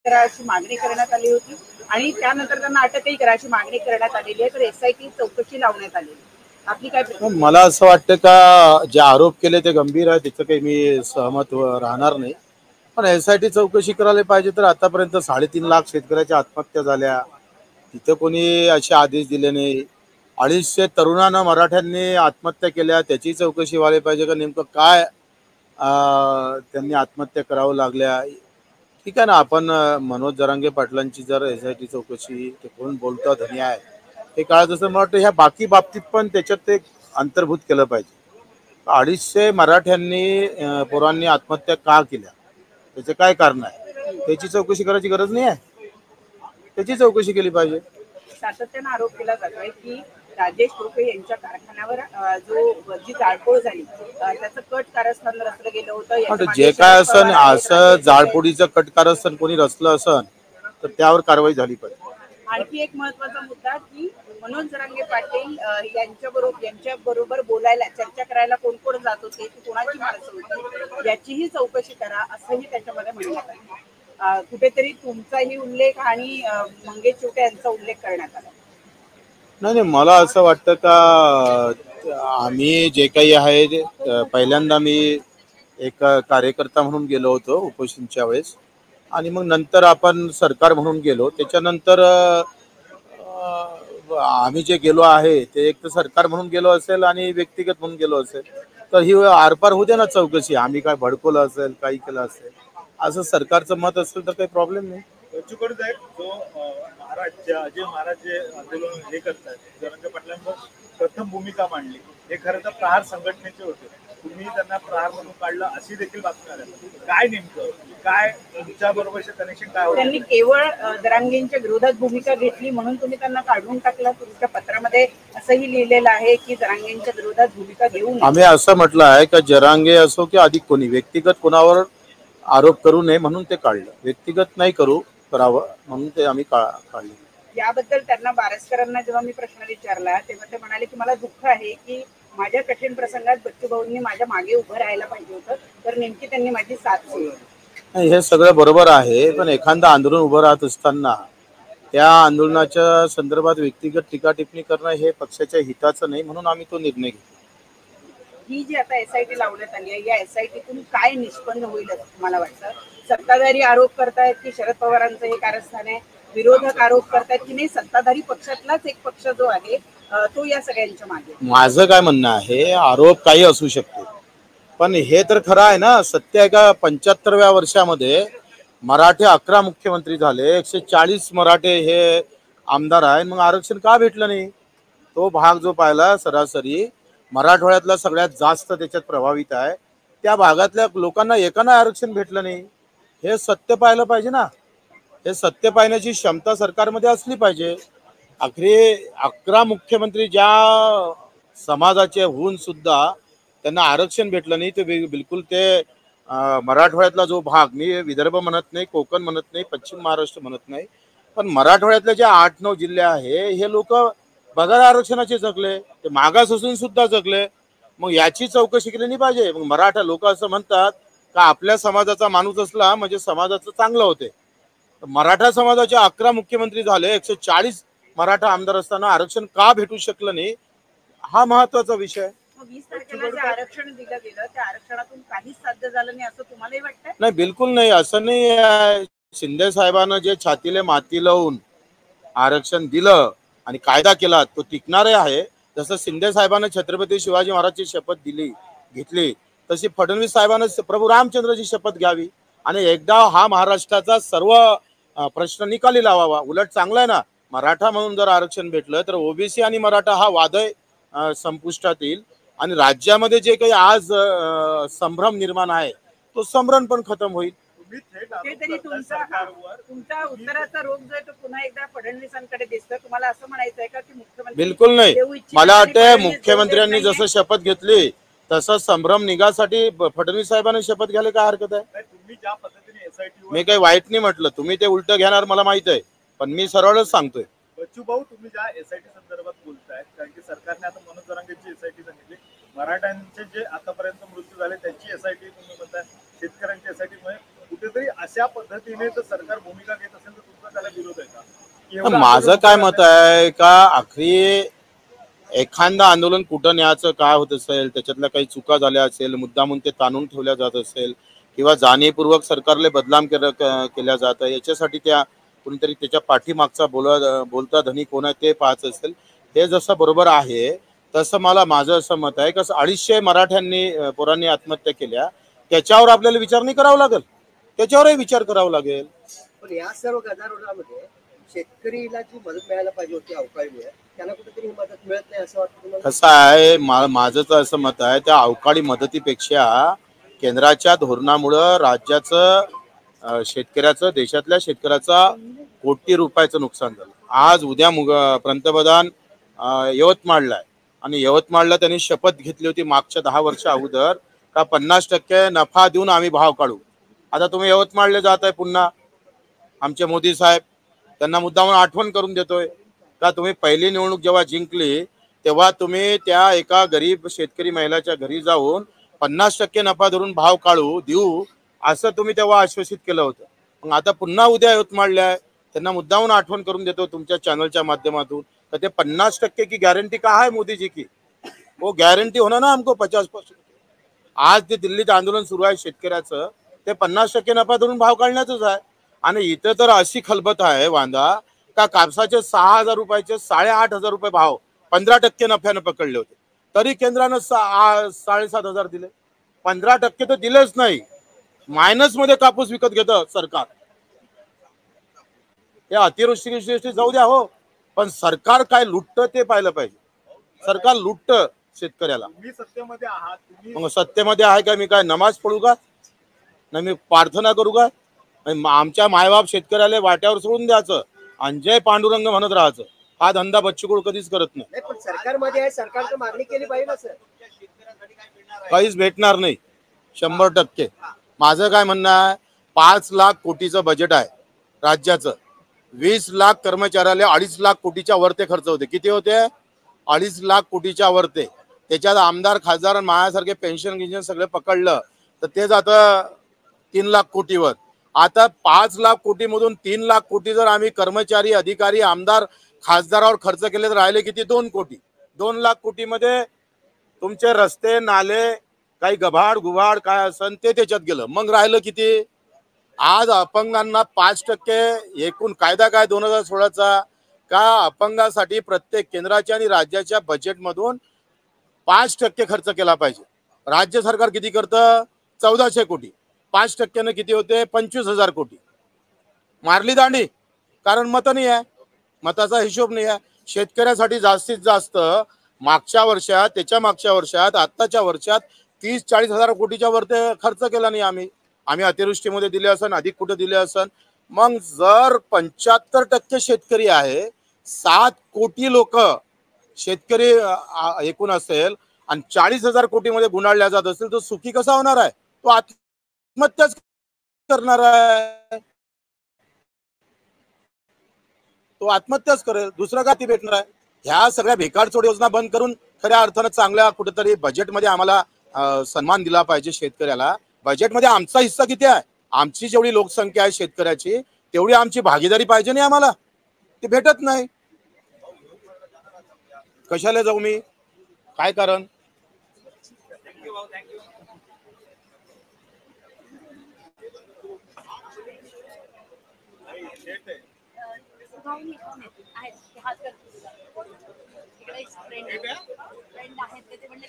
करा अशी मागणी करण्यात आली होती आणि त्यानंतर त्यांना अटकही करा अशी मागणी करण्यात आलेली आहे. तर एसआयटी चौकशी लावण्यात आली. आपली काय प्रतिक्रिया? मला असं वाटतं का जे आरोप केले ते गंभीर आहे, त्याचं काही मी सहमत राहणार नाही. पण एसआयटी चौकशी करायला पाहिजे. तर आतापर्यंत 3.5 लाख शेतकऱ्याच्या आत्महत्या झाल्या, तिथं कोणी असे आदेश दिले नाही. 250 तरुणांना मराठ्यांनी आत्महत्या केल्या, त्याची चौकशी व्हायला पाहिजे का नेमकं काय त्यांनी आत्महत्या करावं लागल्या. ठीक आहे ना, आपण मनोज जरांगे पाटलांची जर एसआयटी चौकशी ते कोण बोलतो धनी आहे हे काळात असं मला वाटतं ह्या बाकी बाबतीत पण त्याच्यात ते अंतर्भूत केलं पाहिजे. 250 मराठ्यांनी पोरांनी आत्महत्या का केल्या, त्याचं काय कारण आहे, त्याची चौकशी करायची गरज नाही आहे. त्याची चौकशी केली पाहिजे. सातत्यानं आरोप केला जातोय की राजेश टोपे यांच्या कारखान्यावर जी जाळपोळ झाली त्याचं कट कारस्थान रचलं गेलं होतं. जे काय असन असं जाळपोळीचं कट कारस्थान कोणी रचलं असन तर त्यावर कारवाई झाली पाहिजे. आणखी एक महत्वाचा मुद्दा की मनोज जरांगे पाटील यांच्या बरोबर बोलायला चर्चा करायला कोण कोण जात होते, ती कोणाची माणसं होती याचीही चौकशी करा असंही त्याच्यामध्ये म्हणण्यात आलं. कुठेतरी तुमचाही उल्लेख आणि मंगेश चिवटे यांचा उल्लेख करण्यात आला. नाही, मला असं वाटतं का आम्ही जे काही आहे पहिल्यांदा मी एक कार्यकर्ता म्हणून गेलो होतो उपोषणच्या वेळेस, आणि मग नंतर आपण सरकार म्हणून गेलो. त्याच्यानंतर आम्ही जे गेलो आहे ते एक तर सरकार म्हणून गेलो असेल आणि व्यक्तिगत म्हणून गेलो असेल, तर ही आरपार होऊ दे ना चौकशी. आम्ही काय भडकवलं असेल, काही केलं असेल, असं सरकारचं मत असेल तर काही प्रॉब्लेम नाही. जो अजय महाराज जे आंदोलन हे करतात, जरांगे पाटलांवर प्रथम भूमिका मांडली, हे खरं तर प्रहार संघटनेचे होते. तुम्ही त्यांना प्रहार म्हणून काढलं अशी देखील बातमी आली. काय नेमकं काय तुमच्या बरोबरचे कनेक्शन काय होतं? त्यांनी केवळ जरांगेंच्या विरोधात भूमिका घेतली म्हणून तुम्ही त्यांना काढून टाकला. तुमच्या पत्रामध्ये असंही लिहिलेलं आहे की जरांगेंच्या विरोधात भूमिका घेऊ नये. आम्ही असं म्हटलं आहे की जरांगे असो की अधिक कोणी व्यक्तिगत कोणावर आरोप करू नये म्हणून ते काढलं. व्यक्तिगत नाही करावं म्हणून ते आम्ही काढले. याबद्दल त्यांना बारसकरांना जेव्हा मी प्रश्न विचारला तेव्हा ते म्हणाले की मला दुःख आहे की माझ्या कठीण प्रसंगात बच्चू भाऊंनी माझ्या मागे उभं राहायला पाहिजे होतं, तर नेमकी त्यांनी माझी साथ सोडली. हे सगळं बरोबर आहे, पण एखादं आंदोलन उभं राहत असताना त्या आंदोलनाच्या संदर्भात व्यक्तिगत टीका टिप्पणी करणं हे पक्षाच्या हिताचं नाही, म्हणून आम्ही तो निर्णय घेतला. ही जी आता एसआयटी लावण्यात आली आहे, या एसआयटीतून काय निष्पन्न होईल असं तुम्हाला वाटतं? सत्ताधारी आरोप करतायत की शरद पवारांचं हे कारस्थान आहे, विरोधक आरोप करतायत की नाही सत्ताधारी पक्षातलाच एक पक्ष जो आहे तो या सगळ्यांच्या मागे. माझं काय म्हणणं आहे, आरोप काही असू शकतो, पण हे तर खरं आहे ना, सत्य आहे का 75व्या वर्षामध्ये मराठे 11 मुख्यमंत्री झाले, 140 मराठे हे आमदार आहे, मग आरक्षण का भेटलं नाही? तो भाग जो पाहिला सरासरी मराठवाड्यातला सगळ्यात जास्त त्याच्यात प्रभावित आहे, त्या भागातल्या लोकांना एकानं आरक्षण भेटलं नाही. हे सत्य पाहिलं पाहिजे ना. हे सत्य पाहण्याची क्षमता सरकारमध्ये असली पाहिजे. अखेरी 11 मुख्यमंत्री ज्या समाजाचे होऊन सुद्धा त्यांना आरक्षण भेटलं नाही, ते बिलकुल ते मराठवाड्यातला जो भाग, मी विदर्भ म्हणत नाही, कोकण म्हणत नाही, पश्चिम महाराष्ट्र म्हणत नाही, पण मराठवाड्यातले जे 8-9 जिल्हे आहे हे लोक बघा आरक्षणाचे जगले, ते मागास असून सुद्धा जगले. मग याची चौकशी केली नाही पाहिजे? मग मराठा लोक असं म्हणतात का आपल्या समाजाचा माणूस असला म्हणजे समाजाचं चांगलं होते. मराठा समाजाचे 11 मुख्यमंत्री झाले, 140 मराठा आमदार असताना आरक्षण का भेटू शकलं नाही, हा महत्वाचा विषय. 20 तारखेला जे आरक्षण दिलं गेलं त्या आरक्षणातून काहीच साध्य झालं नाही असं तुम्हालाही वाटतं? नाही, बिलकुल नाही, असं नाही आहे. शिंदे साहेबांना जे छातीले माती लावून आरक्षण दिलं आणि कायदा केला तो टिकणारे आहे. जसं शिंदे साहेबांना छत्रपती शिवाजी महाराजची शपथ घेतली, तशी फडणवीस साहेबांना प्रभू रामचंद्रची शपथ घ्यावी आणि एकदा हा महाराष्ट्राचा सर्व प्रश्न निकाली लावावा. उलट चांगलं आहे ना, मराठा म्हणून जर आरक्षण भेटलं तर ओबीसी आणि मराठा हा वादय संपुष्टात येईल आणि राज्यामध्ये जे काही आज संभ्रम निर्माण आहे तो संभ्रम पण खतम होईल. कुठेतरी तुमचा उत्तराचा रोग जो आहे तो पुन्हा एकदा फडणवीसांकडे दिसतोय. तुम्हाला असं म्हणायचं आहे का की मुख्यमंत्री? बिलकुल नाही. मला वाटतं मुख्यमंत्र्यांनी जसं शपथ घेतली तसं संभ्रम निघासाठी फडणवीस साहेबांनी शपथ घ्यायला काय हरकत आहे? तुम्ही ज्या पद्धतीने एसआयटी मी काही वाईट नाही म्हटलं, तुम्ही ते उलट घेणार मला माहित आहे, पण मी सरळच सांगतोय. बच्चू भाऊ, तुम्ही ज्या एसआयटी संदर्भात बोलताय, कारण की सरकारने आता मनोज जरांगेची एसआयटी सांगितली, मराठ्यांचे जे आतापर्यंत मृत्यू झाले त्यांची एसआयटी तुम्ही म्हणताय, शेतकऱ्यांची एसआयटी, कुठेतरी अशा पद्धतीने जर सरकार भूमिका घेत असेल तर तुमचा त्याला विरोध आहे का? की एवढं माझं आंदोलन काय उभं मत राहण्याचं- आहे का आखरी एखादं आंदोलन कुठं न्यायचं काय होत असेल, त्याच्यातल्या काही चुका झाल्या असेल, मुद्दामून ते ताणून ठेवल्या जात असेल किंवा जाणीवपूर्वक सरकारले बदनाम केल्या जात आहे, याच्यासाठी त्या कुणीतरी त्याच्या पाठीमागचा बोलता धनी कोण आहे ते पाहायचं असेल. हे जसं बरोबर आहे तसं माझं असं मत आहे की 250 मराठ्यांनी पोरांनी आत्महत्या केल्या, त्याच्यावर आपल्याला विचार नाही करावा लागेल, त्याच्यावरही विचार करावा लागेल. पण या सर्व गदारोळामध्ये शेतकरीला जी मदत मिळायला पाहिजे होती अवकाळीमुळे त्यांना कुठेतरी ही मदत मिळत नाही असं वाटतं तुम्हाला? कसं आहे माझं तर असं मत आहे त्या अवकाळी मदतीपेक्षा केंद्राच्या धोरणामुळं राज्याचं शेतकऱ्याचं देशातल्या शेतकऱ्याचा कोटी रुपयाचं नुकसान झालं. आज उद्या पंतप्रधान यवतमाळला आहे आणि यवतमाळला त्यांनी शपथ घेतली होती मागच्या 10 वर्ष अगोदर का 50% नफा देऊन आम्ही भाव काढू. आता तुम्ही यवतमाळला जात आहे पुन्हा आमचे मोदी साहेब, त्यांना मुद्दामून आठवण करून देतोय का तुम्ही पहिली निवडणूक जेव्हा जिंकली तेव्हा तुम्ही त्या एका गरीब शेतकरी महिलाच्या घरी जाऊन 50% नफा धरून भाव काढू देऊ असं तुम्ही तेव्हा आश्वासित केलं होतं. मग आता पुन्हा उद्या यवतमाळला आहे, त्यांना मुद्दामून आठवण करून देतो तुमच्या चॅनलच्या माध्यमातून तर ते 50% की गॅरंटी कहाँ है मोदी जी की? वो गॅरंटी होना ना हमको 50%. आज ते दिल्लीत आंदोलन सुरू आहे शेतकऱ्याचं, ते 50% नफा धरून भाव काढण्याचंच आहे. आणि इथं तर अशी खलबत आहे वांदा का कापसाचे 6,000 रुपयाचे 8,500 रुपये भाव 15% नफ्यानं पकडले होते, तरी केंद्रानं 7,500 दिले. 15% तर दिलेच नाही, मायनस मध्ये कापूस विकत घेतं सरकार. हे अतिवृष्टी जाऊ द्या हो, पण सरकार काय लुटतं ते पाहिलं पाहिजे. सरकार लुटतं शेतकऱ्याला. तुम्ही सत्तेमध्ये आहात, तुम्ही मग सत्तेमध्ये आहे का मी काय नमाज पडू का, नाही मी प्रार्थना करू का? आमच्या मायबाप शेतकऱ्याला वाट्यावर सोडून द्यायचं आणि जय पांडुरंग म्हणत राहायचं. हा धंदा बच्चूकडू कधीच करत नाही. नाही पण सरकारमध्ये आहे, सरकारचं मागणी केली पाहिजे ना सर. काहीच भेटणार नाही 100%. माझं काय म्हणणं आहे 5 लाख कोटीचं बजेट आहे राज्याचं, 20 लाख कर्मचाऱ्याला 2.5 लाख कोटीच्या वरते खर्च होते. किती होते? 2.5 लाख कोटीच्या वरते. त्याच्यात आमदार खासदार आणि माझ्यासारखे पेन्शन गिन्शन सगळे पकडलं तर ते जातं 3 लाख कोटीवर. आता 5 लाख कोटीमधून 3 लाख कोटी जर आम्ही कर्मचारी अधिकारी आमदार खासदारावर खर्च केले तर राहिले किती? 2 कोटी. 2 लाख कोटीमध्ये तुमचे रस्ते नाले काही गभाड गुभाड काय असन ते त्याच्यात गेलं, मग राहिलं किती? आज अपंगांना 5% एकूण कायदा काय 2016चा का अपंगासाठी प्रत्येक केंद्राच्या आणि राज्याच्या बजेटमधून 5% खर्च केला पाहिजे. राज्य सरकार किती करतं? 1400 कोटी. 5% किती होते? 25,000 कोटी. मारली दांडी, कारण मत नाही आहे, मताचा हिशोब नाही आहे. शेतकऱ्यासाठी जास्तीत जास्त मागच्या वर्षात त्याच्या मागच्या वर्षात आत्ताच्या वर्षात 30-40 हजार कोटीच्या वरती खर्च केला नाही आम्ही अतिवृष्टीमध्ये दिले असन, अधिक कुठे दिले असन. मग जर 75% शेतकरी आहे, 7 कोटी लोक शेतकरी एकूण असेल आणि 40,000 कोटीमध्ये गुंडाळल्या जात असेल तर सुखी कसा होणार आहे? तो आत्महत्याच करणार आहे, तो आत्महत्याच करेल, दुसरं काय ती भेटणार आहे? ह्या सगळ्या भेकारचोड योजना बंद करून खऱ्या अर्थानं चांगल्या कुठेतरी बजेटमध्ये आम्हाला सन्मान दिला पाहिजे शेतकऱ्याला. बजेटमध्ये आमचा हिस्सा किती आहे? आमची जेवढी लोकसंख्या आहे शेतकऱ्याची तेवढी आमची भागीदारी पाहिजे नाही आम्हाला, ते भेटत नाही. कशाला जाऊ मी? काय कारण? फ्रेंड आहेत ते म्हणले